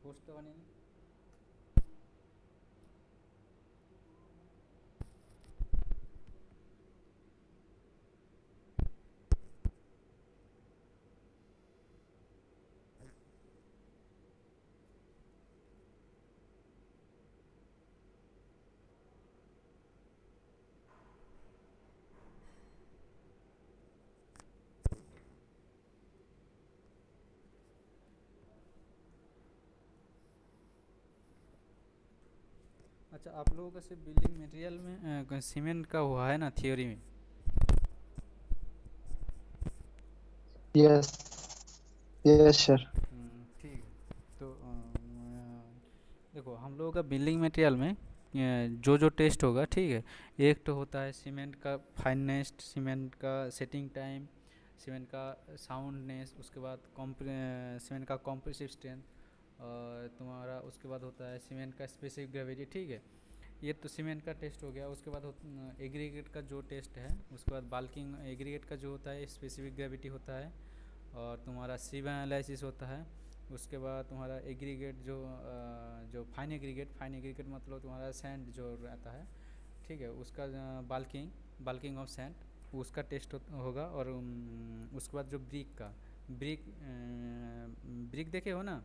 Host तो बनी नहीं। अच्छा, आप लोगों का सिर्फ बिल्डिंग मटेरियल में सीमेंट का हुआ है ना थियोरी में? Yes, yes sir. ठीक है। तो देखो, हम लोगों का बिल्डिंग मटेरियल में जो जो टेस्ट होगा, ठीक है। एक तो होता है सीमेंट का फाइनेस्ट, सीमेंट का सेटिंग टाइम, सीमेंट का साउंडनेस, उसके बाद सीमेंट का कॉम्प्रेसिव स्ट्रेंथ, और तुम्हारा उसके बाद होता है सीमेंट का स्पेसिफिक ग्रेविटी, ठीक है। ये तो सीमेंट का टेस्ट हो गया। उसके बाद एग्रीगेट का जो टेस्ट है, उसके बाद बाल्किंग एग्रीगेट का जो होता है स्पेसिफिक ग्रेविटी होता है, और तुम्हारा सीव एनालिसिस होता है। उसके बाद तुम्हारा एग्रीगेट जो फाइन एग्रीगेट मतलब तुम्हारा सैंड जो रहता है, ठीक है, उसका बाल्किंग बाल्किंग ऑफ सैंड, उसका टेस्ट होगा। और उसके बाद जो ब्रिक ब्रिक देखे हो ना?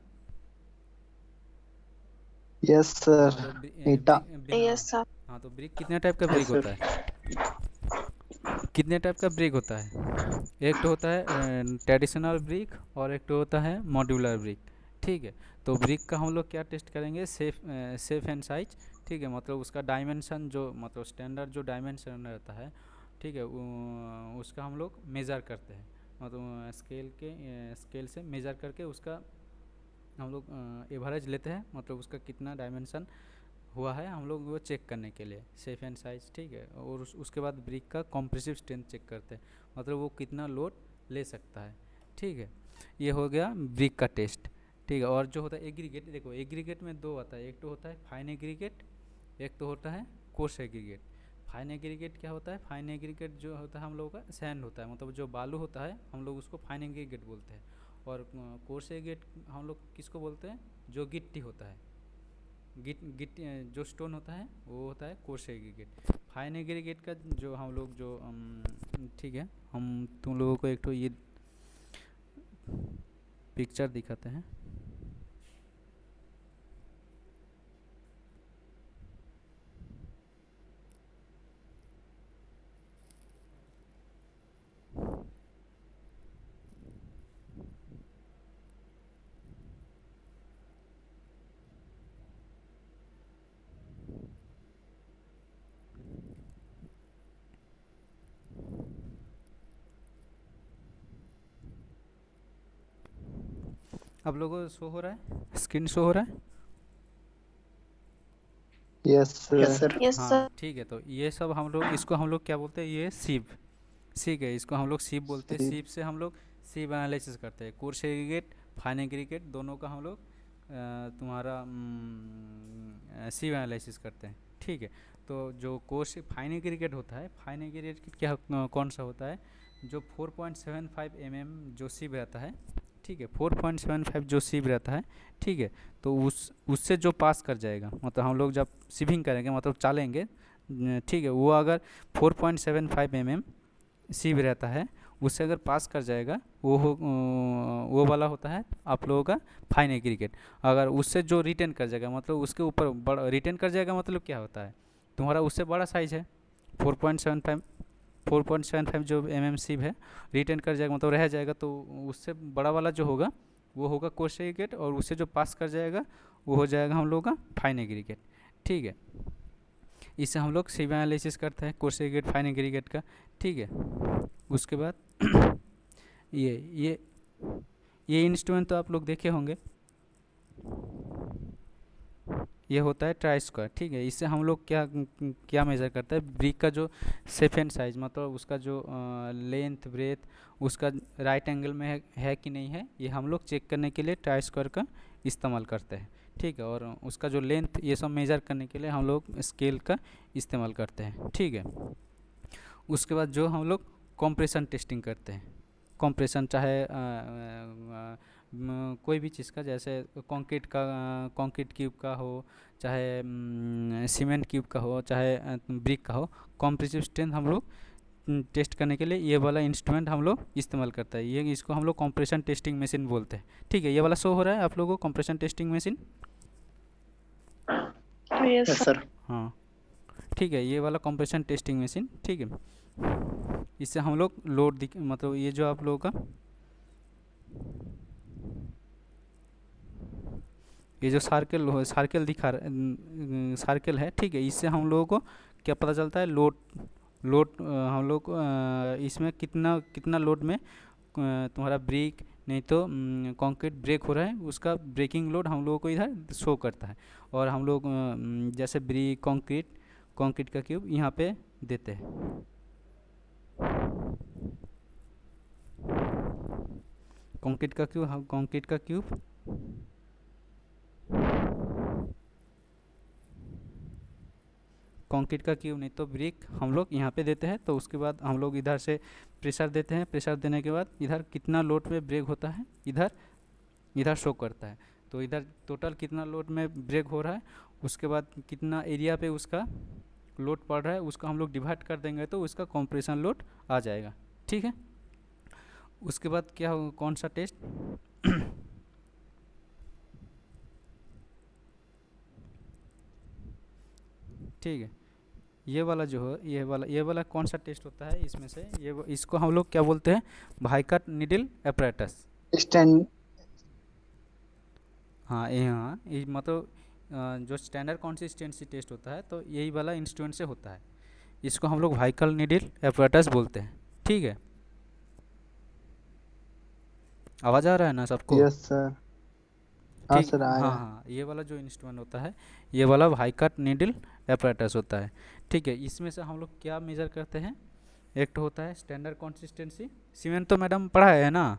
Yes sir. हाँ तो ईटा। हाँ। Yes sir. हाँ तो ब्रिक कितने टाइप का ब्रिक यस होता सर। है? कितने टाइप का ब्रिक होता है? एक तो होता है ट्रेडिशनल ब्रिक, और एक तो होता है मॉड्यूलर ब्रिक, ठीक है। तो ब्रिक का हम लोग क्या टेस्ट करेंगे? सेफ एंड साइज, ठीक है। मतलब उसका डायमेंशन जो मतलब स्टैंडर्ड जो डायमेंशन रहता है, ठीक है, उसका हम लोग मेज़र करते हैं। मतलब स्केल से मेज़र करके उसका हम लोग एवरेज लेते हैं, मतलब उसका कितना डायमेंशन हुआ है हम लोग वो चेक करने के लिए, सेफ एंड साइज, ठीक है। और उसके बाद ब्रिक का कॉम्प्रेसिव स्ट्रेंथ चेक करते हैं, मतलब वो कितना लोड ले सकता है, ठीक है। ये हो गया ब्रिक का टेस्ट, ठीक है। और जो होता है एग्रीगेट, देखो एग्रीगेट में दो आता है, एक तो होता है फाइन एग्रीगेट, एक तो होता है कोर्स एग्रीगेट। फाइन एग्रीगेट क्या होता है? फाइन एग्रीगेट जो होता है हम लोगों का सैंड होता है, मतलब जो बालू होता है हम लोग उसको फाइन एग्रीगेट बोलते हैं। और कोर्स एग्रीगेट हम लोग किसको बोलते हैं? जो गिट्टी होता है, गिट्टी जो स्टोन होता है वो होता है कोर्स एग्रीगेट। फाइन एग्रीगेट का जो हम लोग जो ठीक है, हम तुम लोगों को एक तो ये पिक्चर दिखाते हैं। आप लोगों को शो हो रहा है? स्क्रीन शो हो रहा है? Yes yes sir. Sir. Yes हाँ सर। ठीक है। तो ये सब हम लोग, इसको हम लोग क्या बोलते हैं? ये सीप, ठीक है, इसको हम लोग सीप बोलते हैं। सीप से हम लोग सीप एनालिसिस करते हैं। कोर्स एग्रीगेट, फाइन एग्रीगेट दोनों का हम लोग तुम्हारा सीप एनालिसिस करते हैं, ठीक है। तो जो कोर्स फाइन एग्रीगेट होता है, फाइन एग्रीगेट क्या कौन सा होता है? जो 4.75 जो सीप रहता है, ठीक है, 4.75 जो सीप रहता है, ठीक है। तो उससे जो पास कर जाएगा, मतलब हम लोग जब सीविंग करेंगे मतलब चालेंगे, ठीक है, वो अगर 4.75 सीव रहता है, उससे अगर पास कर जाएगा वो वाला होता है आप लोगों का फाइन एग्रीगेट। अगर उससे जो रिटेन कर जाएगा, मतलब उसके ऊपर बड़ा रिटेन कर जाएगा, मतलब क्या होता है? तुम्हारा उससे बड़ा साइज है, 4.75, 4.75 जो सीव है, रिटेन कर जाएगा मतलब रह जाएगा, तो उससे बड़ा वाला जो होगा वो होगा कोर्स एग्रीगेट, और उससे जो पास कर जाएगा वो हो जाएगा हम लोगों का फाइन एग्रीगेट, ठीक है। इससे हम लोग सीव एनालिसिस करते हैं कोर्स एग्रीगेट फाइन एग्रीगेट का, ठीक है। उसके बाद ये ये ये इंस्ट्रूमेंट तो आप लोग देखे होंगे, ये होता है ट्राई स्क्वायर, ठीक है। इससे हम लोग क्या क्या मेज़र करते हैं? ब्रिक का जो शेप एंड साइज, मतलब उसका जो लेंथ ब्रेथ, उसका राइट एंगल में है कि नहीं है, ये हम लोग चेक करने के लिए ट्राई स्क्वायर का इस्तेमाल करते हैं, ठीक है। और उसका जो लेंथ ये सब मेज़र करने के लिए हम लोग स्केल का इस्तेमाल करते हैं, ठीक है। उसके बाद जो हम लोग कंप्रेशन टेस्टिंग करते हैं, कंप्रेशन चाहे कोई भी चीज़ का, जैसे कंक्रीट क्यूब का हो, चाहे सीमेंट क्यूब का हो, चाहे ब्रिक का हो, कॉम्प्रेसिव स्ट्रेंथ हम लोग टेस्ट करने के लिए ये वाला इंस्ट्रूमेंट हम लोग इस्तेमाल करता है। ये इसको हम लोग कंप्रेशन टेस्टिंग मशीन बोलते हैं। ठीक है, ये वाला शो हो रहा है आप लोगों को compression testing machine? Yes yes sir. Sir. हाँ ठीक है, ये वाला कंप्रेशन टेस्टिंग मशीन, ठीक है। इससे हम लोग लोड मतलब ये जो आप लोगों का ये जो सर्कल दिखा सर्कल है, ठीक है, इससे हम लोगों को क्या पता चलता है? लोड लोड हम लोग इसमें कितना कितना लोड में तुम्हारा ब्रेक नहीं तो कंक्रीट ब्रेक हो रहा है, उसका ब्रेकिंग लोड हम लोगों को इधर शो करता है। और हम लोग जैसे ब्रिक कंक्रीट का क्यूब यहाँ पे देते हैं। कंक्रीट का क्यूब कंक्रीट का क्यूब नहीं तो ब्रिक हम लोग यहाँ पे देते हैं। तो उसके बाद हम लोग इधर से प्रेशर देते हैं। प्रेशर देने के बाद इधर कितना लोड में ब्रेक होता है इधर शो करता है। तो इधर टोटल कितना लोड में ब्रेक हो रहा है, उसके बाद कितना एरिया पे उसका लोड पड़ रहा है, उसका हम लोग डिवाइड कर देंगे तो उसका कंप्रेशन लोड आ जाएगा। ठीक है, उसके बाद क्या होगा, कौन सा टेस्ट? ठीक है, ये वाला जो है ये वाला कौन सा टेस्ट होता है इसमें से? इसको हम लोग क्या बोलते हैं? भाइकट नीडल apparatus। स्टैंड हाँ ये मतलब जो स्टैंडर्ड कंसिस्टेंसी टेस्ट होता है तो यही वाला इंस्ट्रूमेंट से होता है। इसको हम लोग भाइकल नीडल apparatus बोलते हैं। ठीक है, आवाज़ आ रहा है ना सबको? Yes sir. हाँ ठीक, सर, आ हाँ रहा है। हाँ, ये वाला जो इंस्ट्रूमेंट होता है ये वाला भाइकट नीडल apparatus होता है। ठीक है, इसमें से हम लोग क्या मेजर करते हैं? एक तो होता है स्टैंडर्ड कंसिस्टेंसी। सीमेंट तो मैडम पढ़ा है ना?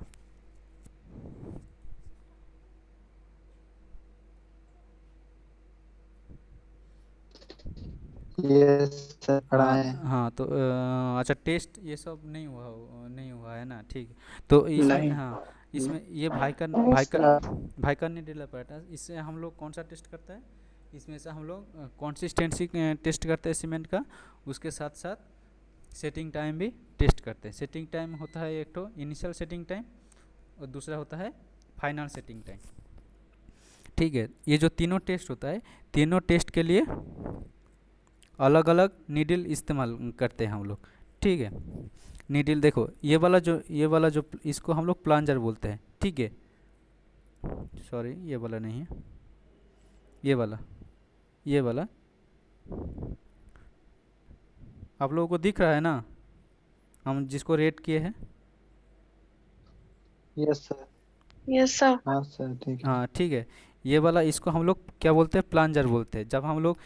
यस सर, पढ़ा हाँ है। हाँ, तो अच्छा, टेस्ट ये सब नहीं हुआ है ना? ठीक है, तो इसमें नहीं। हाँ, इसमें ये यस सर। भाइकन नीडल apparatus, इससे हम लोग कौन सा टेस्ट करते हैं? इसमें से हम लोग कंसिस्टेंसी टेस्ट करते हैं सीमेंट का, उसके साथ साथ सेटिंग टाइम भी टेस्ट करते हैं। सेटिंग टाइम होता है एक तो इनिशियल सेटिंग टाइम और दूसरा होता है फाइनल सेटिंग टाइम। ठीक है, ये जो तीनों टेस्ट होता है, तीनों टेस्ट के लिए अलग अलग नीडल इस्तेमाल करते हैं हम लोग। ठीक है, नीडल देखो, ये वाला जो इसको हम लोग प्लांजर बोलते हैं। ठीक है, सॉरी ये वाला नहीं है, ये वाला आप लोगों को दिख रहा है ना, हम जिसको रेट किए हैं? Yes sir. Yes sir. हाँ सर, ठीक है। हाँ ठीक है, ये वाला इसको हम लोग क्या बोलते हैं? प्लांजर बोलते हैं। जब हम लोग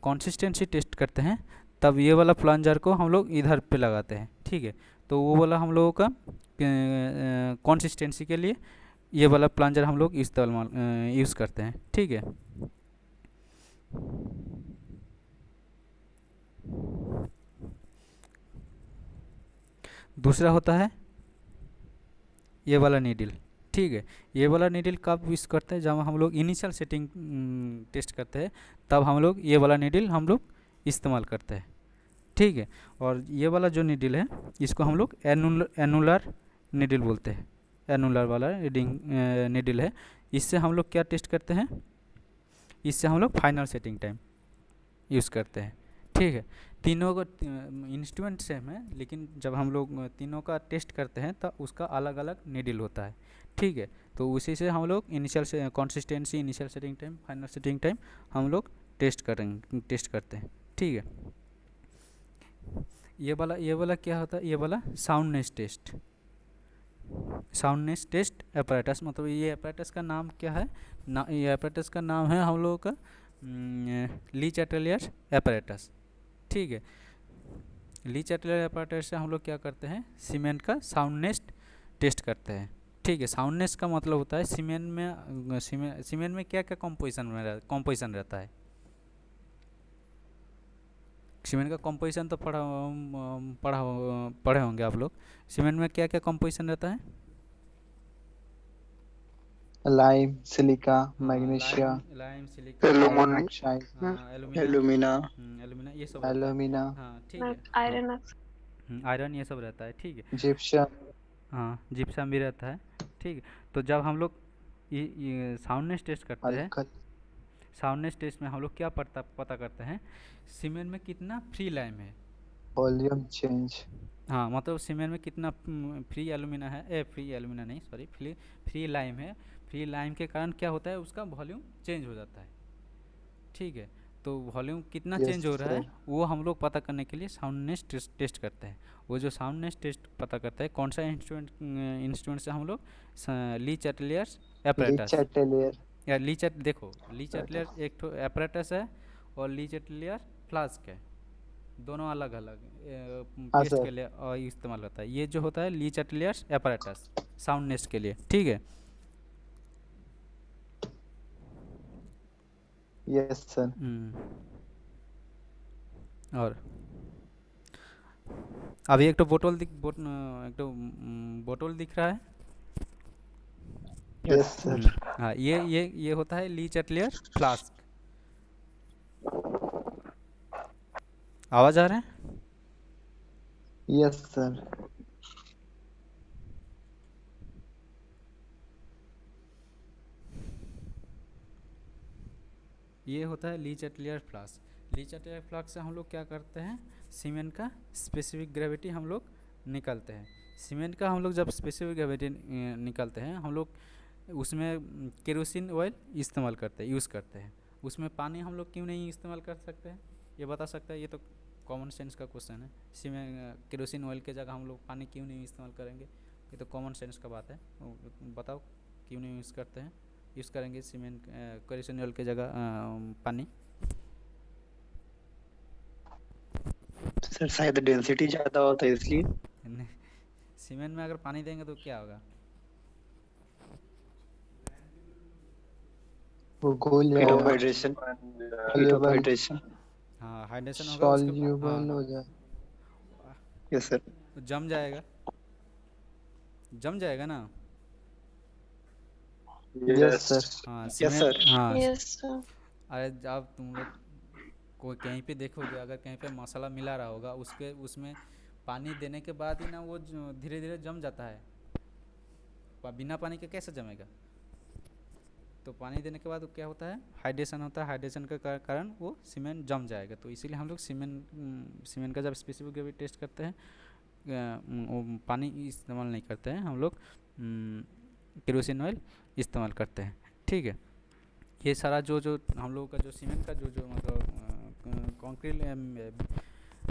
कंसिस्टेंसी टेस्ट करते हैं तब ये वाला प्लांजर को हम लोग इधर पे लगाते हैं। ठीक है, तो वो वाला हम लोगों का कंसिस्टेंसी के लिए ये वाला प्लांजर हम लोग इस्तेमाल यूज़ करते हैं। ठीक है, दूसरा होता है ये वाला नीडल। ठीक है, ये वाला नीडल कब यूज़ करते हैं? जब हम लोग इनिशियल सेटिंग टेस्ट करते हैं तब हम लोग ये वाला नीडल हम लोग इस्तेमाल करते हैं। ठीक है, और ये वाला जो नीडल है इसको हम लोग एनुलर नीडल बोलते हैं। एनुलर वाला रीडिंग नीडल है। इससे हम लोग क्या टेस्ट करते हैं? इससे हम लोग फाइनल सेटिंग टाइम यूज़ करते हैं। ठीक है, तीनों का इंस्ट्रूमेंट सेम है, लेकिन जब हम लोग तीनों का टेस्ट करते हैं तब उसका अलग अलग नीडल होता है। ठीक है, तो उसी से हम लोग इनिशियल से consistency, initial setting time, final setting time हम लोग टेस्ट करते हैं। ठीक है, ये वाला क्या होता है? ये वाला साउंडनेस टेस्ट apparatus, मतलब ये apparatus का नाम क्या है ये apparatus का नाम है हम लोगों का ली चैटलियर apparatus। ठीक है, ली चैटलियर apparatus से हम लोग क्या करते हैं? सीमेंट का साउंडनेस टेस्ट करते हैं। ठीक है, साउंडनेस का मतलब होता है सीमेंट में क्या क्या कंपोजिशन रहता है? सीमेंट का कंपोजिशन तो पढ़े होंगे आप लोग। सीमेंट में क्या क्या कंपोजिशन रहता है? लाइम, सिलिका, हाँ, magnesia, lime lime silica, iron alumina oxide, हाँ, एलुमिना, एलुमिना एलुमिना ये सब रहता है। एल्यूमिना, हाँ ठीक है, हाँ, आयरन आयरन ये सब रहता है, ठीक है। जिप्सम, हाँ, जिप्सम भी रहता है, ठीक है। तो जब हम लोग ये साउंडनेस टेस्ट करते हैं, अल्कल, साउंडनेस टेस्ट में हम लोग क्या पता पता करते हैं, सीमेंट में कितना फ्री लाइम है। वॉल्यूम चेंज, हाँ, मतलब सीमेंट में कितना फ्री एलुमिना है, फ्री एलुमिना नहीं, सॉरी, फ्री फ्री लाइम है। फ्री लाइम के कारण क्या होता है, उसका वॉल्यूम चेंज हो जाता है, ठीक है। तो वॉल्यूम कितना यस चेंज हो रहा है, सर, वो हम लोग पता करने के लिए साउंडनेस टेस्ट करते हैं। वो जो साउंडनेस टेस्ट पता करता है, कौन सा इंस्ट्रूमेंट से हम लोग, ली चैटलियर्स एपरेटस, लीचेटेलियर, या ली चैट, देखो ली चैटलियर एक तो एपरेटस है, और ली चैटलियर फ्लास्क है, दोनों अलग अलग हाँ टेस्ट के सर, लिए इस्तेमाल होता है। ये जो होता है ली चैटलियर्स एपरेटस, साउंडनेस के लिए, ठीक है। यस सर, और अभी एक तो एक तो बोतल दिख रहा है। यस सर, हाँ, ये होता है ली चैटलियर फ्लास्क। आवाज़ आ रहा है? यस सर, ये होता है ली चैटलियर फ्लास्क। ली चैटलियर फ्लास्क से हम लोग क्या करते हैं, सीमेंट का स्पेसिफिक ग्रेविटी हम लोग निकालते हैं। सीमेंट का हम लोग जब स्पेसिफिक ग्रेविटी निकालते हैं, हम लोग उसमें केरोसिन ऑयल इस्तेमाल करते हैं, यूज़ करते हैं। उसमें पानी हम लोग क्यों नहीं इस्तेमाल कर सकते हैं, ये बता सकता है? ये तो कॉमन सेंस का क्वेश्चन है। केरोसिन ऑयल के जगह हम लोग पानी क्यों नहीं इस्तेमाल करेंगे? ये तो कॉमन सेंस का बात है। बताओ क्यों नहीं यूज़ करते हैं, यूज़ करेंगे सीमेंट केरोसिन ऑयल के जगह पानी? सर शायद डेंसिटी ज्यादा होता है इसलिए। नहीं, सीमेंट में अगर पानी देंगे तो क्या होगा? वो घुल हीट ऑफ जाएगा, hydration, heat of soluble, hydration. हाँ, हाइड्रेशन होगा उसके, हाँ सॉल्यूबल हो जाए, यस सर। तो जम जाएगा, जम जाएगा ना। यस सर, हाँ यस सीमेंट, सर। हाँ। यस अरे जब तुम लोग कोई कहीं पे देखोगे, अगर कहीं पे मसाला मिला रहा होगा, उसके उसमें पानी देने के बाद ही ना वो धीरे धीरे जम जाता है। बिना पानी के कैसे जमेगा? तो पानी देने के बाद क्या होता है, हाइड्रेशन होता है। हाइड्रेशन के कारण वो सीमेंट जम जाएगा। तो इसीलिए हम लोग सीमेंट का जब स्पेसिफिक ग्रेविटी टेस्ट करते हैं, वो पानी इस्तेमाल नहीं करते हैं, हम लोग केरोसिन ऑयल इस्तेमाल करते हैं, ठीक है। ये सारा जो जो हम लोगों का जो सीमेंट का जो जो मतलब कंक्रीट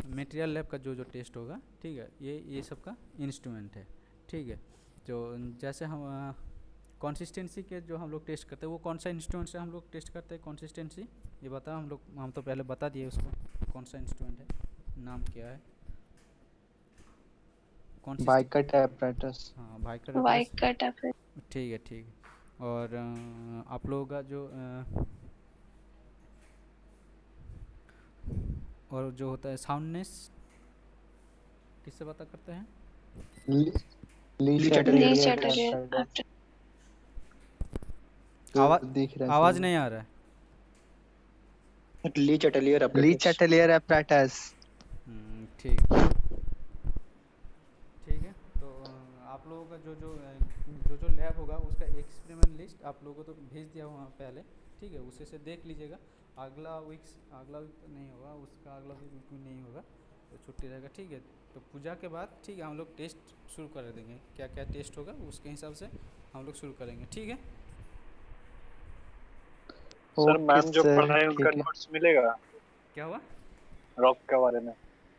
मटेरियल लैब का जो जो टेस्ट होगा, ठीक है, ये सब का इंस्ट्रूमेंट है, ठीक है। जो जैसे हम कंसिस्टेंसी के जो हम लोग टेस्ट करते हैं, वो कौन सा इंस्ट्रूमेंट से हम लोग टेस्ट करते हैं कंसिस्टेंसी? ये बता, हम तो पहले बता दिए उसको, कौन सा इंस्ट्रूमेंट है, नाम क्या है? बाइकट एपरेटस, हाँ, भाई का वाइट रेफरेंस, कट है। ठीक है, ठीक है। और आप लोगों का जो और जो होता है साउंडनेस, किससे पता करते हैं? लीचेटेलियर लीचेटेलियर एपरेटस, आवाज़ दिख रहा है आवाज़ सर, नहीं आ रहा है। Le Chatelier apparatus. Le Chatelier apparatus, ठीक, ठीक है। तो आप लोगों का जो लैब होगा, उसका एक्सपेरिमेंट लिस्ट आप लोगों को तो भेज दिया वहाँ पहले, ठीक है। उसे से देख लीजिएगा। अगला वीक तो नहीं होगा, उसका अगला वीक भी नहीं होगा, तो छुट्टी रहेगा, ठीक है। तो पूजा के बाद, ठीक है, हम लोग टेस्ट शुरू कर देंगे। क्या क्या टेस्ट होगा उसके हिसाब से हम लोग शुरू करेंगे, ठीक है। सर ओके मैम जो सर, पढ़ाए उनका ठीक है, नोट्स मिलेगा क्या हुआ? रॉक के बारे में?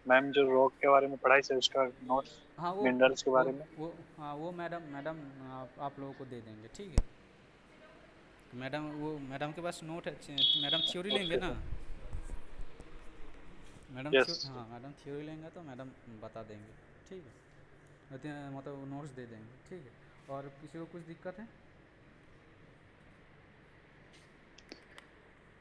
मैम जो रॉक के बारे में पढ़ाई से उसका नोट्स हाँ, मिनरल्स के बारे में। वो मैडम आप लोगों को दे देंगे, ठीक है। मैडम के पास नोट है, मैडम थ्योरी लेंगे ओके ना? सर। यस। हाँ, मैडम थ्योरी लेंगे तो मैडम बता देंगे, ठीक है। मतलब नोट्स दे देंगे, ठीक है। और किसी को कुछ दिक्कत है?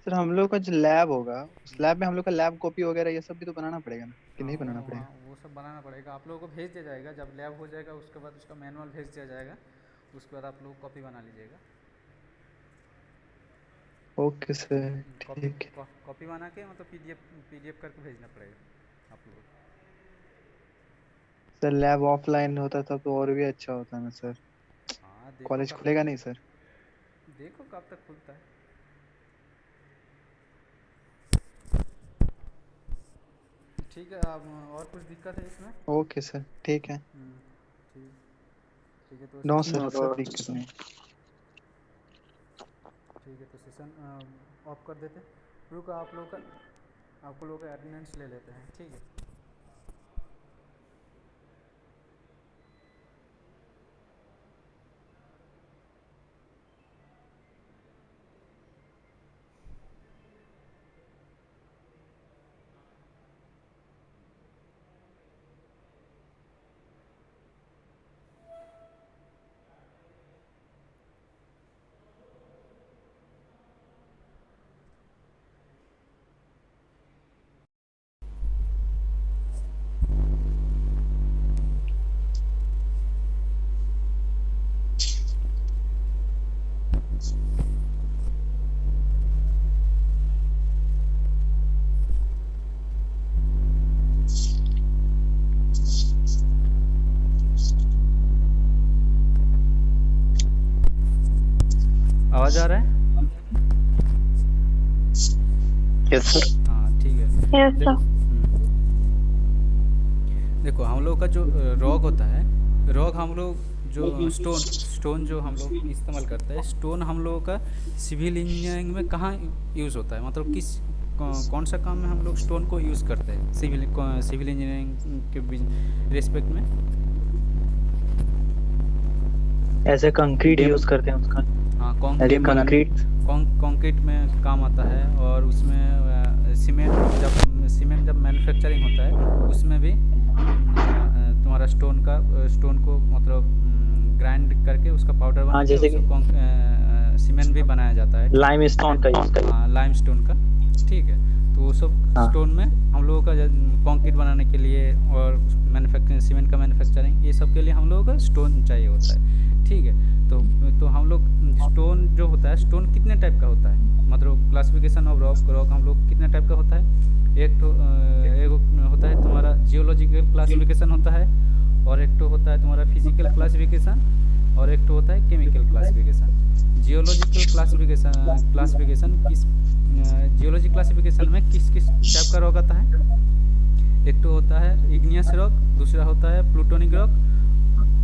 सर हम लोग का जो लैब होगा, उस लैब में हम लोग का लैब कॉपी वगैरह ये सब भी तो बनाना पड़ेगा ना, कि हाँ, नहीं बनाना पड़ेगा? वो सब बनाना पड़ेगा। आप लोगों को भेज दिया जाएगा जब लैब हो जाएगा, उसके बाद उसका मैनुअल भेज दिया जाएगा। उसके बाद आप लोग कॉपी बना लीजिएगा। ओके सर कॉपी ठीक है। कॉपी बना के मतलब पीडीएफ करके भेजना पड़ेगा आप लोग। सर लैब ऑफलाइन होता तब तो और भी अच्छा होता ना सर। हाँ देखो कॉलेज कब खुलेगा नहीं सर? देखो कब तक खुलता है। ठीक है, अब और कुछ दिक्कत है इसमें? ओके सर ठीक है। ठीक ठीक है तो नो सेशन सर, और सब दिक्कत नहीं। ठीक है तो सेशन ऑफ कर देते हैं। रुको आप लोग का अटेंडेंस ले लेते हैं, ठीक है। आवाज़ आ रहा है? Yes sir. हाँ ठीक है। Yes sir. देखो हम लोग का जो रॉक होता है, रॉक हम लोग जो स्टोन जो हम लोग इस्तेमाल करते हैं, स्टोन हम लोगों का सिविल इंजीनियरिंग में कहाँ यूज़ होता है, मतलब कौन सा काम में हम लोग स्टोन को यूज़ करते हैं सिविल इंजीनियरिंग के रिस्पेक्ट में? ऐसे कंक्रीट यूज करते हैं उसका। हाँ ऐसे कंक्रीट कंक्रीट में काम आता है, और उसमें सीमेंट जब मैन्युफैक्चरिंग होता है उसमें भी तुम्हारा स्टोन को मतलब ग्राइंड करके उसका पाउडर बना के जैसे कि सीमेंट भी बनाया जाता है। लाइम स्टोन का यूज करते हैं। लाइम स्टोन का, ठीक है। तो वो सब हाँ। स्टोन में हम लोगों का कंक्रीट बनाने के लिए और मैन्युफैक्चरिंग सीमेंट का मैन्युफैक्चरिंग ये सब के लिए हम लोगों का स्टोन चाहिए होता है, ठीक है। तो हम लोग स्टोन जो होता है, स्टोन कितने टाइप का होता है, मतलब क्लासिफिकेशन ऑफ रॉक हम लोग कितने टाइप का होता है? एक होता है तुम्हारा जियोलॉजिकल क्लासिफिकेशन होता है, और एक तो होता है तुम्हारा फिजिकल क्लासिफिकेशन, और एक तो होता है केमिकल क्लासिफिकेशन। जियोलॉजी क्लासिफिकेशन में किस किस टाइप का रॉक आता है? एक तो होता है इग्नियस रॉक, दूसरा होता है प्लूटोनिक रॉक,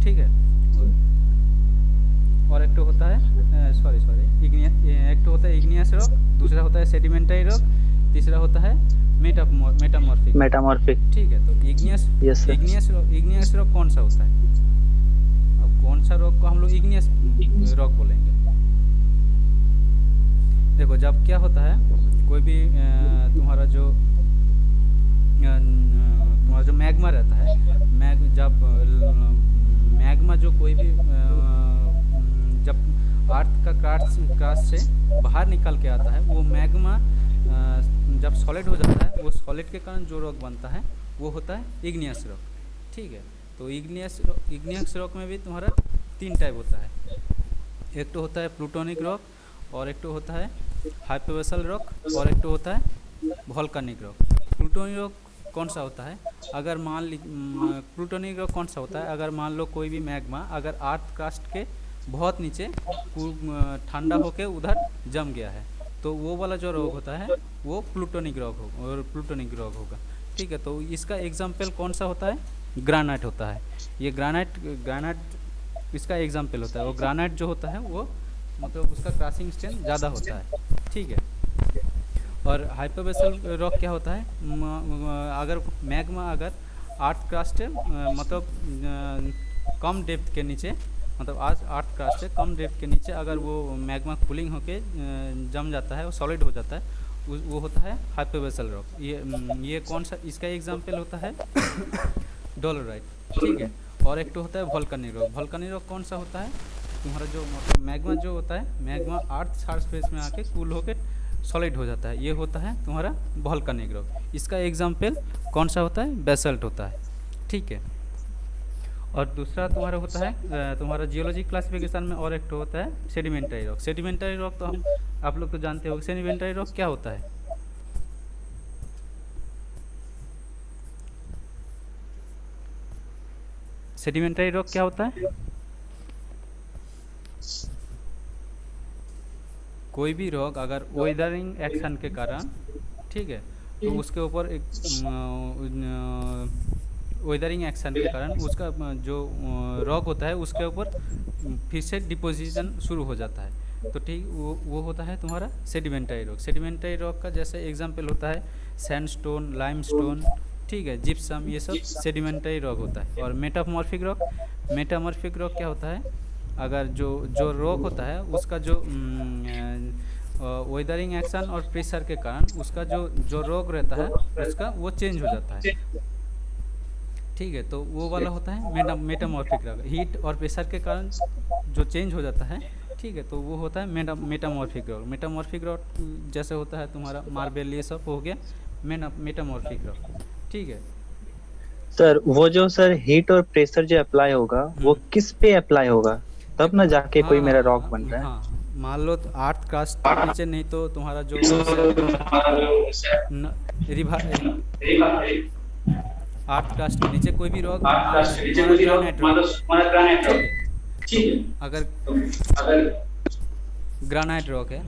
ठीक है। और एक तो होता है एक तो होता है इग्नियस रॉक, दूसरा होता है सेडिमेंटरी रॉक, तीसरा होता है मेटामॉर्फिक, ठीक है। तो इग्नियस रॉक कौन सा होता है? अब कौन सा रॉक को हम लोग इग्नियस रॉक बोलेंगे? देखो जब क्या होता है, कोई भी तुम्हारा जो मैग्मा रहता है, मैग्मा जो कोई भी जब अर्थ का क्रस्ट से बाहर निकल के आता है, वो मैग्मा जब सॉलिड हो जाता है, वो सॉलिड के कारण जो रॉक बनता है वो होता है इग्नियस रॉक, ठीक है। तो इग्नियस रॉक में भी तुम्हारा 3 टाइप होता है। एक तो होता है प्लूटोनिक रॉक, और एक तो होता है हाइपोवेसल रॉक, और एक तो होता है वोल्केनिक रॉक। प्लूटोनिक रॉक कौन सा होता है? प्लूटोनिक रॉक कौन सा होता है? अगर मान लो कोई भी मैग्मा अगर अर्थ क्रस्ट के बहुत नीचे ठंडा होके उधर जम गया है, तो वो वाला जो रॉक होता है वो प्लूटोनिक रॉक होगा, ठीक है। तो इसका एग्जाम्पल कौन सा होता है? ग्रानाइट होता है। ये ग्रानाइट इसका एग्जाम्पल होता है। वो ग्रानाइट जो होता है वो मतलब उसका क्रशिंग स्ट्रेंथ ज़्यादा होता है, ठीक है। और हाइपोवेसल रॉक क्या होता है? अगर मैग्मा अगर अर्थ क्रस्ट मतलब कम डेप्थ के नीचे, मतलब आज अर्थ क्रस्ट से कम डेप्थ के नीचे अगर वो मैग्मा कूलिंग होके जम जाता है, वो सॉलिड हो जाता है, वो होता है हाइपोवेसल रॉक। ये कौन सा इसका एग्जाम्पल होता है? डोलोराइट, ठीक है। और एक तो होता है वोल्केनिक रॉक। वोल्केनिक रॉक कौन सा होता है? तुम्हारा जो मैग्मा जो होता है, मैग्मा अर्थ सरफेस में आके कूल होके सॉलिड हो जाता है, ये होता है तुम्हारा वोल्केनिक रॉक। इसका एग्जाम्पल कौन सा होता है? बेसल्ट होता है, ठीक है। और दूसरा तुम्हारा होता है तुम्हारा जियोलॉजी क्लासिफिकेशन में और एक तो होता है सेडिमेंटरी रॉक। सेडिमेंटरी रॉक तो हम आप लोग तो जानते हो। सेडिमेंटरी रॉक क्या होता है? सेडिमेंटरी रॉक क्या होता है? कोई भी रॉक अगर वेदरिंग एक्शन के कारण, ठीक है, तो उसके ऊपर एक वेदरिंग एक्शन के कारण उसका जो रॉक होता है उसके ऊपर फिर से डिपोजिशन शुरू हो जाता है। तो ठीक वो होता है तुम्हारा सेडिमेंटरी रॉक। सेडिमेंटरी रॉक का जैसे एग्जांपल होता है सैंडस्टोन, लाइमस्टोन, ठीक है, जिप्सम, ये सब सेडिमेंटरी रॉक होता है। और मेटामॉर्फिक रॉक, मेटामॉर्फिक रॉक क्या होता है? अगर जो जो रॉक होता है उसका जो वेदरिंग एक्शन और प्रेशर के कारण उसका जो जो रॉक रहता है उसका वो चेंज हो जाता है, ठीक है। तो वो वाला होता है मेटामॉर्फिक रॉक। हीट और प्रेशर के कारण जो चेंज हो जाता है, ठीक है, तो वो होता है मेटामॉर्फिक रॉक। मेटामॉर्फिक रॉक जैसे होता है तुम्हारा मार्बल, ये सब हो गया मेटामॉर्फिक रॉक, ठीक है। सर वो जो सर हीट और प्रेशर जो अप्लाई होगा वो किस पे अप्लाई होगा तब ना जाके कोई मेरा रॉक बन रहा है? हाँ, मान लो तो 8 कास्ट के नीचे, नहीं तो तुम्हारा जो रिभा 8 कास्ट के नीचे कोई भी रॉक, ग्रेनाइट रॉक, ठीक है। तो अगर ग्रेनाइट रॉक है तो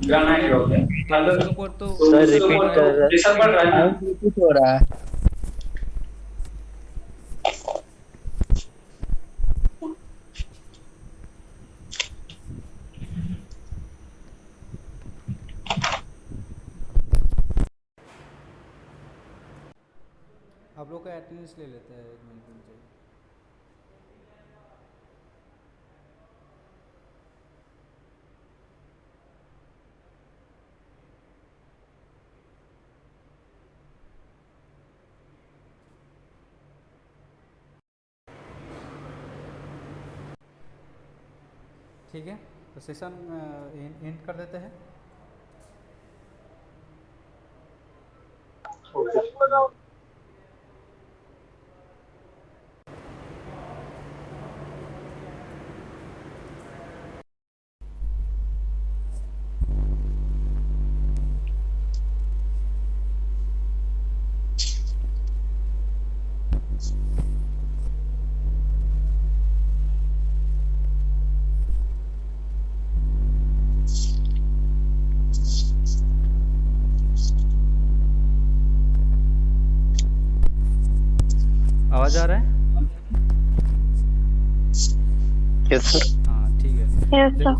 उसके ऊपर तो सर रिपीट कर रहा है। कुछ हो रहा है। आप लोग का अटेंडेंस ले लेते हैं 1 मिनट में चाहिए। ठीक है, तो सेशन एंड कर देते हैं। आवाज आ रहा है? Yes sir. हाँ, ठीक है। Yes sir.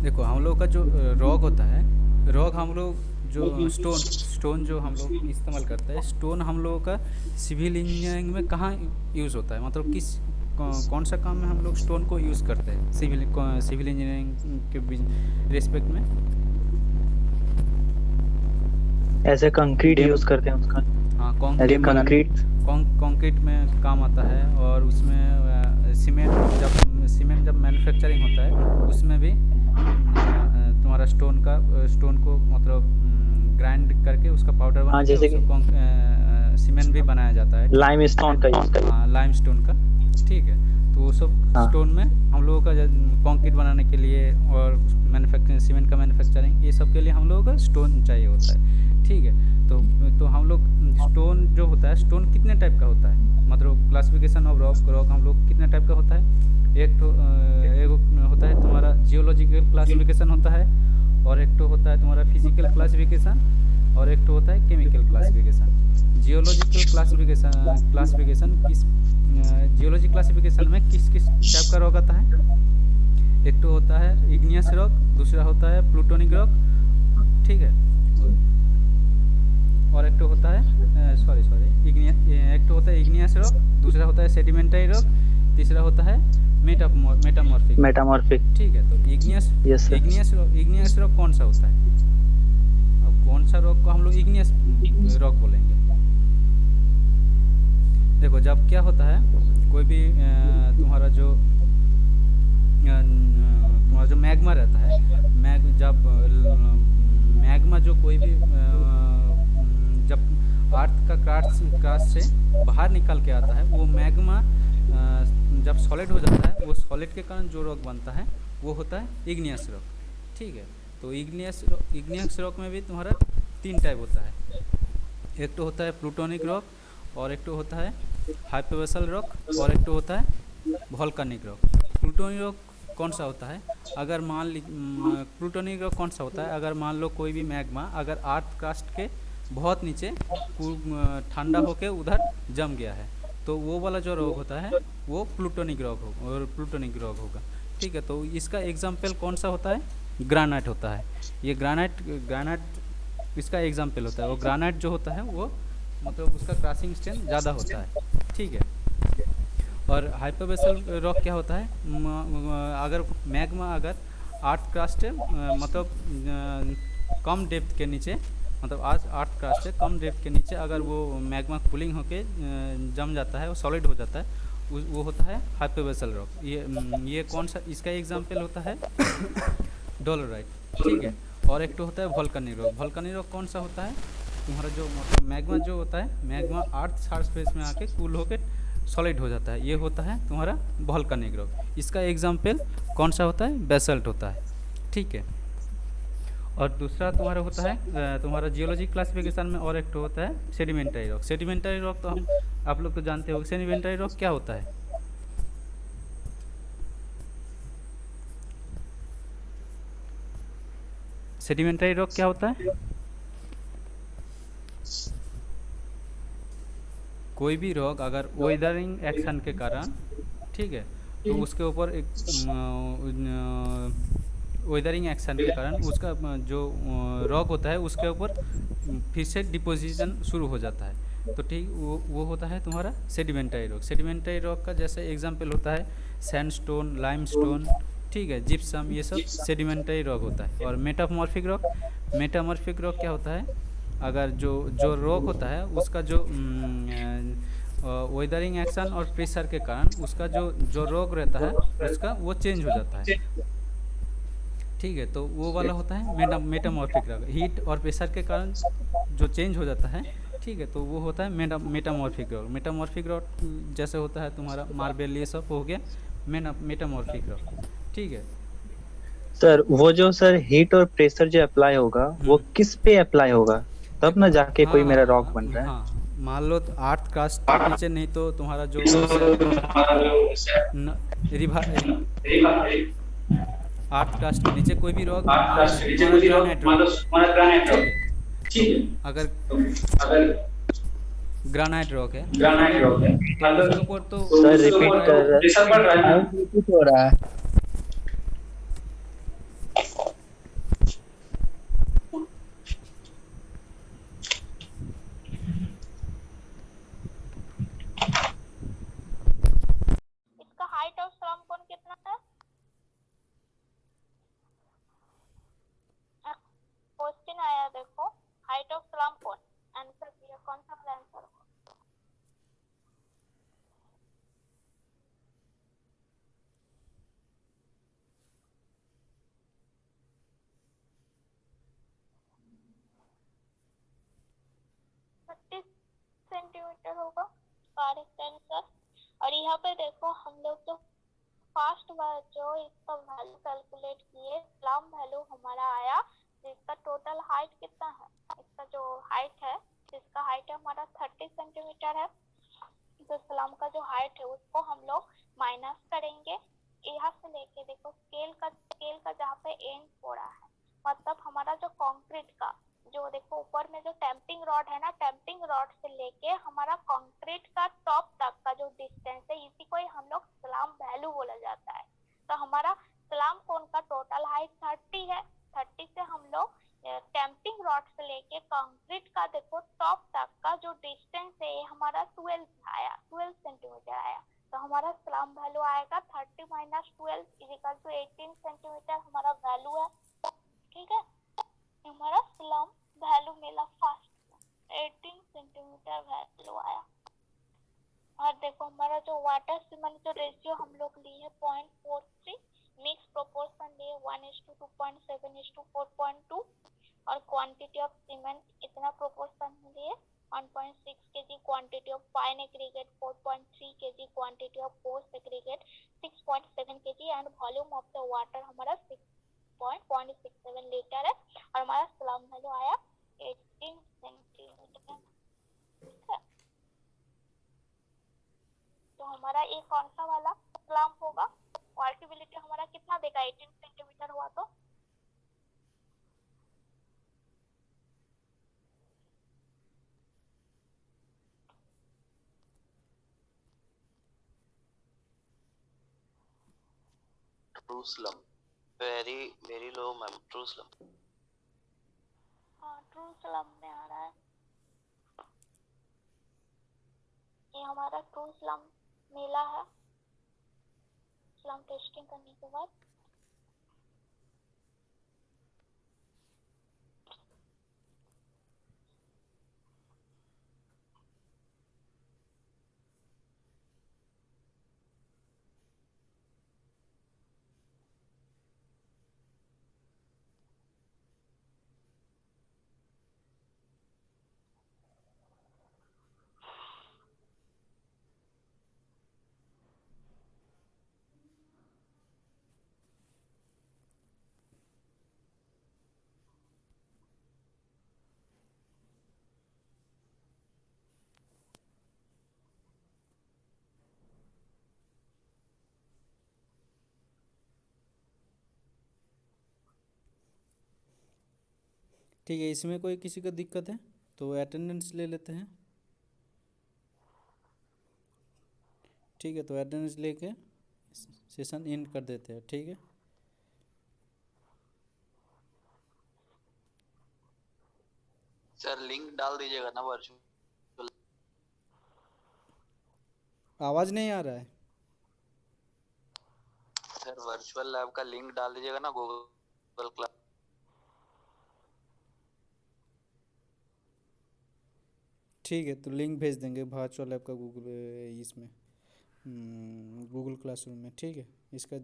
देखो हम लोग का जो रॉक होता है, रॉक हम लोग जो स्टोन जो हम लोग इस्तेमाल करते हैं, स्टोन हम लोगों का सिविल इंजीनियरिंग में कहाँ यूज़ होता है, मतलब किस कौन सा काम में हम लोग स्टोन को यूज़ करते हैं सिविल इंजीनियरिंग के रेस्पेक्ट में? एज ए कंक्रीट यूज करते हैं उसका। हाँ, कंक्रीट कंक्रीट में काम आता है। और उसमें सीमेंट जब मैन्युफैक्चरिंग होता है उसमें भी तुम्हारा स्टोन को मतलब ग्राइंड करके उसका पाउडर बना के जैसे उसको सीमेंट भी बनाया जाता है, लाइम स्टोन का यूज करते हैं। हाँ, लाइम स्टोन का, ठीक है। तो वो सब स्टोन में हम लोगों का कंक्रीट बनाने के लिए और मैन्युफैक्चरिंग, सीमेंट का मैन्युफैक्चरिंग, ये सब के लिए हम लोगों का स्टोन चाहिए होता है, ठीक है। तो हम लोग स्टोन जो होता है, स्टोन कितने टाइप का होता है, मतलब क्लासिफिकेशन ऑफ रॉक हम लोग कितने टाइप का होता है? एक होता है तुम्हारा जियोलॉजिकल क्लासिफिकेशन होता है, और एक तो होता है तुम्हारा फिजिकल क्लासिफिकेशन, और एक तो होता है chemical classification. Geological classification geology classification में किस किस टाइप का रॉक आता है? एक तो होता है इग्नियस रॉक, दूसरा होता है प्लूटोनिक रॉक, ठीक है, और एक तो होता है एक तो होता है इग्नियस रॉक, दूसरा होता है सेडिमेंटरी रॉक, तीसरा होता है मेटामॉर्फिक, ठीक है। तो इग्नियस रॉक कौन सा होता है? अब कौन सा रॉक को हम लोग इग्नियस रॉक बोलेंगे? देखो जब क्या होता है, कोई भी तुम्हारा जो मैग्मा रहता है, जब मैग्मा जो कोई भी जब अर्थ का क्रस्ट से बाहर निकल के आता है वो मैग्मा जब सॉलिड हो जाता है वो सॉलिड के कारण जो रॉक बनता है वो होता है इग्नियस रॉक। ठीक है, तो इग्नियस रॉक में भी तुम्हारा 3 टाइप होता है। एक तो होता है प्लूटोनिक रॉक, और एक तो होता है हाइपोवेसल रॉक, और एक तो होता है वोल्केनिक रॉक। प्लूटोनिक रॉक कौन सा होता है? अगर प्लूटोनिक रॉक कौन सा होता है? अगर मान लो कोई भी मैग्मा अगर अर्थ क्रस्ट के बहुत नीचे ठंडा होके उधर जम गया है तो वो वाला जो रॉक होता है वो प्लूटोनिक रॉक होगा। ठीक है, तो इसका एग्जाम्पल कौन सा होता है? ग्रानाइट होता है। ये ग्रानाइट इसका एग्जाम्पल होता है। वो ग्रानाइट जो होता है वो मतलब उसका क्रशिंग स्ट्रेंथ ज़्यादा होता है। ठीक है, और हाइपोवेसल रॉक क्या होता है? अगर मैग्मा अगर अर्थ क्रस्ट मतलब कम डेप्थ के नीचे, मतलब अर्थ क्रस्ट से कम डेप्थ के नीचे अगर वो मैग्मा कूलिंग होके जम जाता है, वो सॉलिड हो जाता है, वो होता है हाइपोवेसल रॉक। ये कौन सा इसका एग्जाम्पल होता है? डोलोराइट। ठीक है, और एक तो होता है वोल्केनिक रॉक। वोल्केनिक रॉक कौन सा होता है? तुम्हारा जो मतलब मैग्मा जो होता है, मैग्मा अर्थ सरफेस में आके कूल होके सॉलिड हो जाता है, ये होता है तुम्हारा वोल्केनिक रॉक। इसका एग्जाम्पल कौन सा होता है? बेसल्ट होता है। ठीक है, और दूसरा तुम्हारा होता है तुम्हारा जियोलॉजी क्लासिफिकेशन में, और एक तो होता है सेडिमेंटरी रॉक। सेडिमेंटरी रॉक तो हम आप लोग तो जानते हो। सेडिमेंटरी रॉक क्या होता है? सेडिमेंटरी रॉक क्या होता है? कोई भी रॉक अगर वेदरिंग एक्शन के कारण, ठीक है, तो उसके ऊपर एक वेदरिंग एक्शन के कारण उसका जो रॉक होता है उसके ऊपर फिर से डिपोजिशन शुरू हो जाता है। तो ठीक वो होता है तुम्हारा सेडिमेंटरी रॉक। सेडिमेंटरी रॉक का जैसे एग्जांपल होता है सैंडस्टोन, लाइमस्टोन, ठीक है, जिप्सम, ये सब सेडिमेंटरी रॉक होता है। और मेटामॉर्फिक रॉक क्या होता है? अगर जो रॉक होता है उसका जो वेदरिंग एक्शन और प्रेशर के कारण उसका जो रॉक रहता है उसका वो चेंज हो जाता है। ठीक है, तो वो वाला होता है मेटामॉर्फिक रॉक। हीट और प्रेशर के कारण जो चेंज हो जाता है, ठीक है, तो वो होता है मेटामॉर्फिक रॉक। मेटामॉर्फिक रॉक जैसे होता है तुम्हारा मार्बल, ये सब हो गया मेटामॉर्फिक रॉक। ठीक है। सर वो जो सर हीट और प्रेशर जो अप्लाई होगा वो किस पे अप्लाई होगा? तब ना जाके कोई मेरा रॉक बन रहा है। हाँ, मान लो अर्थ कास्ट के नीचे, नहीं तो तुम्हारा जो रिभा अर्थ कास्ट के नीचे कोई भी रॉक, मान लो तुम्हारा ग्रानाइट रॉक, ठीक है, तो अगर ग्रानाइट रॉक है तो उसके ऊपर तो सर रिपीट कर रहा है। रिपीट हो रहा है। इसका हाइट ऑफ स्लम कोण कितना है? क्वेश्चन आया देखो, हाइट ऑफ स्लम कोण, आंसर दिया, कौन सा वाला आंसर होगा? सेंटीमीटर होगा करेक्ट आंसर। और यहाँ पे देखो हम लोग जो फास्ट बार जो इसका वैल्यू कैलकुलेट किए, स्लम वैल्यू हमारा आया, इसका टोटल हाइट कितना है? इसका जो हाइट है, इसका हाइट है हमारा 30 सेंटीमीटर है। तो स्लम का जो हाइट है उसको हम लोग माइनस करेंगे यहाँ से लेके, देखो स्केल का जहाँ पे एंड हो रहा है, मतलब हमारा जो कंक्रीट का जो देखो ऊपर में जो टैंपिंग रॉड है ना, टैंपिंग रॉड से लेके हमारा कंक्रीट का टॉप तक का जो डिस्टेंस है, इसी को ही हम लोग स्लम वैल्यू बोला जाता है। तो हमारा स्लम कोन का टोटल हाइट 30 है। 30 से हम लोग टैंपिंग रॉड से लेके कंक्रीट का देखो टॉप तक का जो डिस्टेंस है हमारा 12 सेंटीमीटर आया। तो हमारा स्लम वैल्यू आएगा 30 माइनस 12 इक्वल टू 18 सेंटीमीटर हमारा वैल्यू है। ठीक है, हमारा स्लम वैल्यू मिला फर्स्ट 18 सेंटीमीटर वैल्यू आया। और देखो हमारा जो वाटर सीमेंट जो रेशियो हम लोग लिए है 0.43, मिक्स प्रोपोर्शन लिए 1:2.7:4.2, और क्वांटिटी ऑफ सीमेंट इतना प्रोपोर्शन लिए 1.6 fine aggregate 4.3 kg, quantity of coarse aggregate 6.7 kg and volume of the water हमारा 6.67 लीटर है और हमारा स्लम वैल्यू आया 18 सेंटीमीटर। ठीक है, तो हमारा ये कौन सा वाला स्लम होगा? वर्केबिलिटी हमारा कितना देगा? 18 सेंटीमीटर हुआ तो true slum, very low ma'am, true slum. हाँ, ट्रू स्लम में आ रहा है। ये हमारा ट्रू स्लम मिला है स्लम टेस्टिंग करने के बाद। ठीक है, इसमें कोई किसी को दिक्कत है तो अटेंडेंस ले लेते हैं। ठीक है, तो अटेंडेंस लेके सेशन एंड कर देते हैं। ठीक है, सर लिंक डाल दीजिएगा ना वर्चुअल। आवाज़ नहीं आ रहा है। सर वर्चुअल लैब का लिंक डाल दीजिएगा ना गूगल क्लास। ठीक है, तो लिंक भेज देंगे वर्चुअल ऐप का इसमें गूगल क्लासरूम में। ठीक है, इसका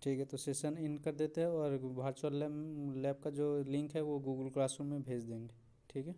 ठीक है, तो सेशन इन कर देते हैं और वर्चुअल लैब का जो लिंक है वो गूगल क्लासरूम में भेज देंगे। ठीक है,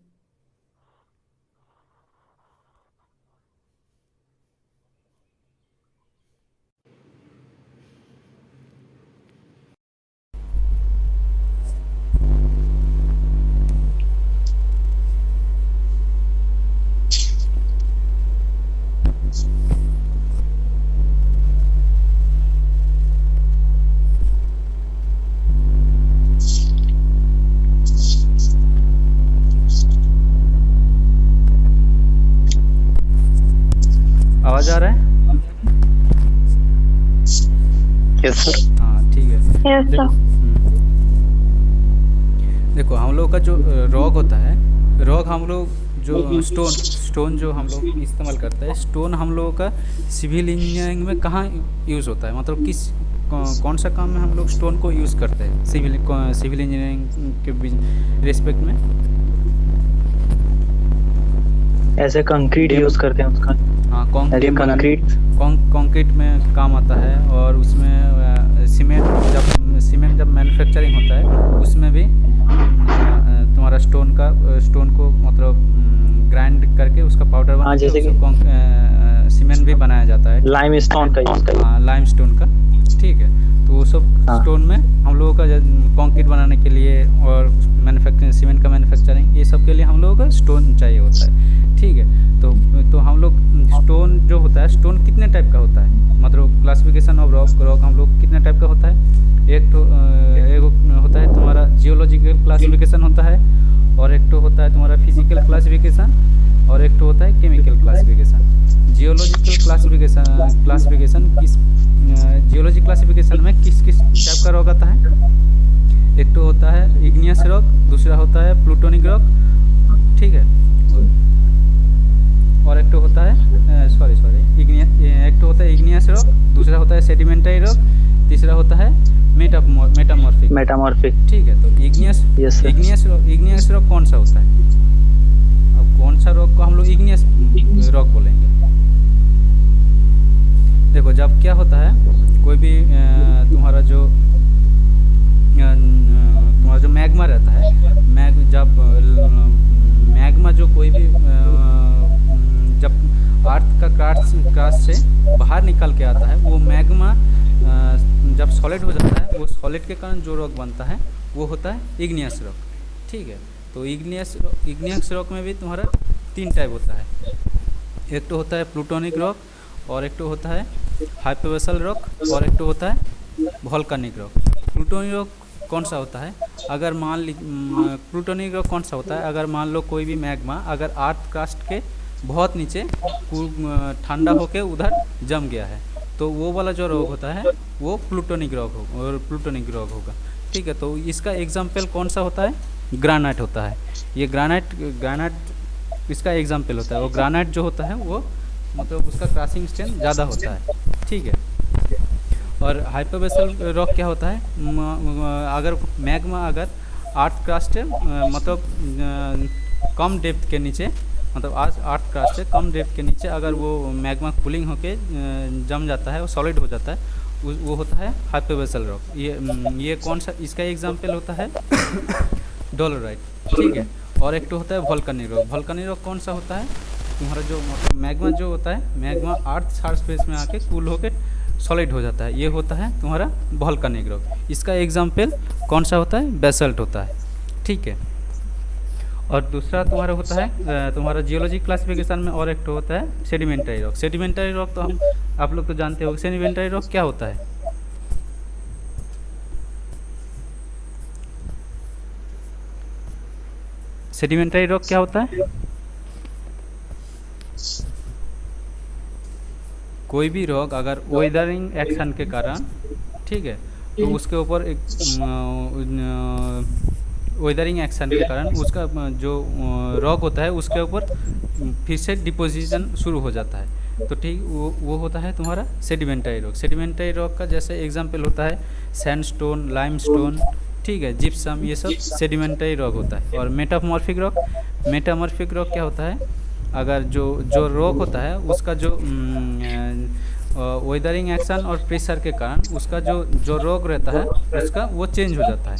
आवाज़ आ रहा है? Yes sir. हाँ, ठीक है। Yes sir. देखो, हम लोग का जो रॉक होता है, रॉक हम लोग जो स्टोन जो हम लोग इस्तेमाल करते हैं, स्टोन हम लोगों का सिविल इंजीनियरिंग में कहाँ यूज़ होता है? मतलब किस कौन सा काम में हम लोग स्टोन को यूज़ करते हैं सिविल इंजीनियरिंग के रेस्पेक्ट में? ऐसे कंक्रीट यूज करते हैं उसका। हाँ, कंक्रीट में काम आता है। और उसमें सीमेंट जब मैन्युफैक्चरिंग होता है उसमें भी तुम्हारा स्टोन को मतलब ग्राइंड करके उसका पाउडर बना के जैसे सीमेंट भी बनाया जाता है। लाइमस्टोन का यूज करते हैं। हाँ, लाइमस्टोन का। ठीक है, तो वो सब स्टोन में हम लोगों का कंक्रीट बनाने के लिए और मैन्युफैक्चरिंग, सीमेंट का मैन्युफैक्चरिंग, ये सब के लिए हम लोगों का स्टोन चाहिए होता है। ठीक है, तो हम लोग स्टोन जो होता है, स्टोन कितने टाइप का होता है? मतलब क्लासिफिकेशन ऑफ रॉक हम लोग कितने टाइप का होता है? एक होता है तुम्हारा जियोलॉजिकल क्लासिफिकेशन होता है, और एक तो होता है तुम्हारा फिजिकल क्लासिफिकेशन, और एक तो होता है chemical classification. Geological classification geology classification में किस टाइप का रॉक आता है? एक तो होता है इग्नियस रॉक, दूसरा होता है प्लूटोनिक रॉक, ठीक है। और एक तो होता है सॉरी एक तो होता है इग्नियस रॉक, दूसरा होता है सेडिमेंटरी रॉक, तीसरा होता है मेटामॉर्फिक। मेटामॉर्फिक। ठीक है, तो Yes, sir. इग्नियस रॉक कौन सा होता है? अब कौन सा रॉक को हम लोग इग्नियस रॉक बोलेंगे? देखो, जब क्या होता है, कोई भी तुम्हारा जो मैग्मा रहता है, जब मैग्मा जो कोई भी जब अर्थ का क्रस्ट से बाहर निकल के आता है, वो मैग्मा जब सॉलिड हो जाता है, वो सॉलिड के कारण जो रॉक बनता है वो होता है इग्नियस रॉक। ठीक है, तो इग्नियस रॉक में भी तुम्हारा 3 टाइप होता है। एक तो होता है प्लूटोनिक रॉक, और एक तो होता है हाइपोवेसल रॉक, और एक तो होता है वोल्केनिक रॉक। प्लूटोनिक रॉक कौन सा होता है? अगर प्लूटोनिक रॉक कौन सा होता है? अगर मान लो कोई भी मैग्मा अगर अर्थ क्रस्ट के बहुत नीचे ठंडा होके उधर जम गया है, तो वो वाला जो रॉक होता है वो प्लूटोनिक रॉक होगा। ठीक है, तो इसका एग्जाम्पल कौन सा होता है? ग्रेनाइट होता है। ये ग्रेनाइट इसका एग्जाम्पल होता है। वो ग्रेनाइट जो होता है वो मतलब उसका क्रशिंग स्ट्रेंथ ज़्यादा होता है। ठीक है, और हाइपोवेसल रॉक क्या होता है? अगर मैग्मा अगर अर्थ क्रस्ट है मतलब कम डेप्थ के नीचे, मतलब अर्थ क्रस्ट से कम डेप्थ के नीचे अगर वो मैग्मा कूलिंग होके जम जाता है, वो सॉलिड हो जाता है, वो होता है हाइपोवेसल रॉक। ये कौन सा इसका एग्जाम्पल होता है? डोलोराइट। ठीक है, और एक तो होता है वोल्केनिक रॉक। वोल्केनिक रॉक कौन सा होता है? तुम्हारा जो मैग्मा जो होता है, मैग्मा अर्थ सरफेस में आके कूल होके सॉलिड हो जाता है, ये होता है तुम्हारा वोल्केनिक रॉक। इसका एग्जाम्पल कौन सा होता है? बेसल्ट होता है। ठीक है, और दूसरा तुम्हारा होता है तुम्हारा जियोलॉजी क्लासिफिकेशन में, और एक तो होता है सेडिमेंटरी रॉक। सेडिमेंटरी रॉक तो आप लोग तो जानते हो। सेडिमेंटरी रॉक क्या होता है? सेडिमेंटरी रॉक क्या होता है? कोई भी रॉक अगर वेदरिंग एक्शन के कारण, ठीक है, तो उसके ऊपर एक वेदरिंग एक्शन के कारण उसका जो रॉक होता है उसके ऊपर फिर से डिपोजिशन शुरू हो जाता है, तो ठीक वो होता है तुम्हारा सेडिमेंटरी रॉक। सेडिमेंटरी रॉक का जैसे एग्जांपल होता है सैंडस्टोन, लाइमस्टोन, ठीक है, जिप्सम, ये सब सेडिमेंटरी रॉक होता है। और मेटामॉर्फिक रॉक क्या होता है? अगर जो रॉक होता है उसका जो वेदरिंग एक्शन और प्रेशर के कारण उसका जो रॉक रहता है उसका वो चेंज हो जाता है।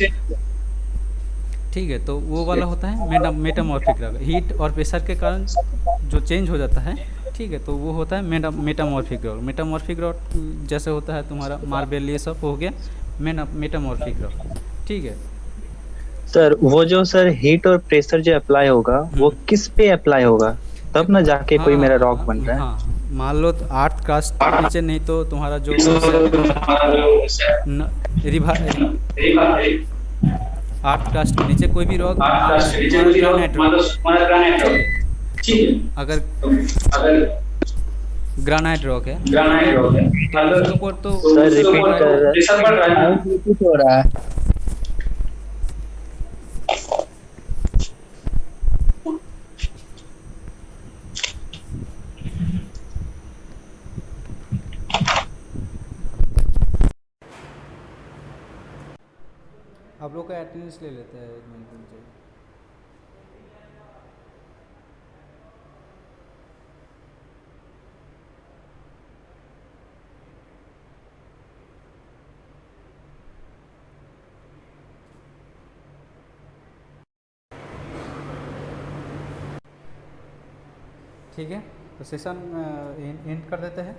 ठीक है, तो वो वाला होता है मेटामॉर्फिक रॉक। हीट और प्रेशर के कारण जो चेंज हो जाता है, ठीक है, तो वो होता है मेटामॉर्फिक रॉक। मेटामॉर्फिक रॉक जैसे होता है तुम्हारा मार्बल, ये सब हो गया मेटामॉर्फिक रॉक। ठीक है सर, वो जो सर हीट और प्रेशर जो अप्लाई होगा वो किस पे अप्लाई होगा, तब ना जाके कोई मेरा रॉक बन रहा है। हाँ, मान लो अर्थ कास्ट नीचे, नहीं तो तुम्हारा जो अर्थ कास्ट के नीचे कोई भी रॉक, अगर ग्रेनाइट रॉक है तो ऊपर तो सर रिपीट हो रहा है। आप लोग का अटेंडेंस ले लेते हैं 1 मिनट से। ठीक है, तो सेशन एंड कर देते हैं।